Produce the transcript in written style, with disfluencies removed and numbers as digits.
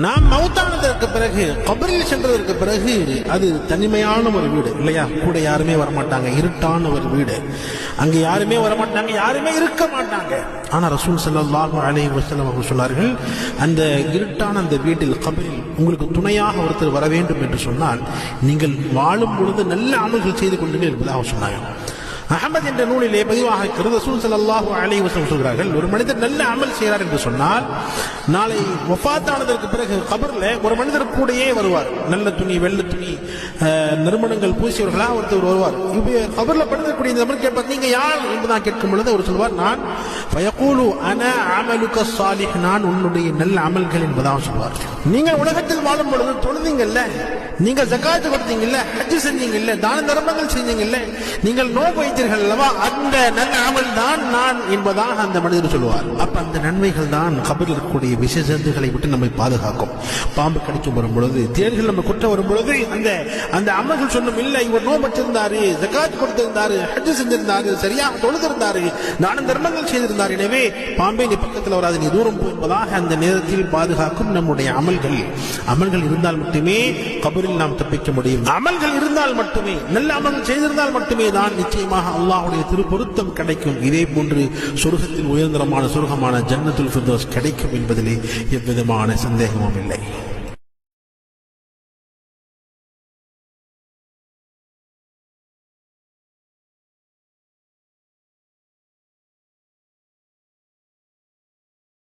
நாம் மௌத்தானதற்கு பிறகு கபரில் சென்றதற்கு பிறகு அது தனிமையான ஒரு வீடு இல்லையா, கூட யாருமே வரமாட்டாங்க, இருட்டான ஒரு வீடு, அங்க யாருமே வரமாட்டாங்க, யாருமே இருக்க மாட்டாங்க. ஆனா ரசூல் ஸல்லல்லாஹு அலைஹி வஸல்லம் அவர்கள் சொன்னார்கள், அந்த இருட்டான அந்த வீட்டில் கபரில் உங்களுக்கு துணையாக ஒருத்தர் வர வேண்டும் என்று சொன்னால் நீங்கள் வாழும் பொழுது நல்ல அமல்கள் செய்து கொண்டு இருப்பதாக சொன்னாங்க. அஹமது என்ற நூலிலே பதிவாக இருக்கிறது. ரசூல் ஸல்லல்லாஹு அலைஹி வஸல்லம் சொல்கிறார்கள், ஒரு மனிதர் நல்ல அமல் செய்கிறார் என்று சொன்னால் நாளை வஃபாத்தானதற்கு பிறகு கபர்ல ஒரு மனிதர் கூடயே வருவார். நல்ல துணி, வெள்ளை துணி, நறுமணங்கள் பூசியவர்களாக ஒருத்தர் வருவார். கபர்ல படுத்தக்கூடிய இந்த நபர் கேட்பார், நீங்க யார் என்பதான் கேட்கும் பொழுது அவர் சொல்வார், நான் ஃபயகூலு அன அமலுக ஸாலிஹ், நான் உன்னுடைய நல்ல அமல்கள் என்பதாக சொல்வார். நீங்க உலகத்தில் வாழும் பொழுது தொழுதீங்கல்ல, நீங்கள் ஜகாத் கொடுத்தீங்கல்ல, ஹஜ் செஞ்சீங்கல்ல, தான தர்மங்கள் செஞ்சீங்கல்ல, நீங்கள் நோன்பு வைத்தீர்கள் அல்லவா, அந்த நல்ல அமல் தான் நான் என்பதாக அந்த மனிதர் சொல்லுவார். அப்ப அந்த நன்மைகள் தான் கபரில் இருக்கக்கூடிய விஷஜந்துகளை விட்டு நம்மை பாதுகாக்கும். பாம்பு கடிக்கும் வரும் பொழுது, தேர்கள் நம்ம குற்ற வரும் பொழுது அந்த அமல்கள் சொன்னும், இல்ல இவர் நோன்பு வச்சிருந்தாரு, ஜகாத் கொடுத்திருந்தாரு, ஹஜ் செஞ்சிருந்தாரு, சரியா தொழுதிருந்தாரு, தான தர்மங்கள் செய்திருந்தார், எனவே பாம்பே நீ பக்கத்தில் வராது, நீ தூரம் போ என்பதாக அந்த நேரத்தில் பாதுகாக்கும் நம்முடைய அமல்கள். அமல்கள் இருந்தால் மட்டுமே கபரில் நாம் தப்பிக்க முடியும். அமல்கள் இருந்தால் மட்டுமே, நல்ல அமல்கள் செய்திருந்தால் மட்டுமே தான் நிச்சயமாக அல்லாஹ்வுடைய திருப்பொருத்தம் கிடைக்கும். இதே போன்று சொர்க்கத்தில் உயர்ந்தரமான சொர்க்கமான ஜன்னத்துல் ஃபிர்தௌஸ் கிடைக்கும் என்பதிலே எவ்விதமான சந்தேகமும் இல்லை.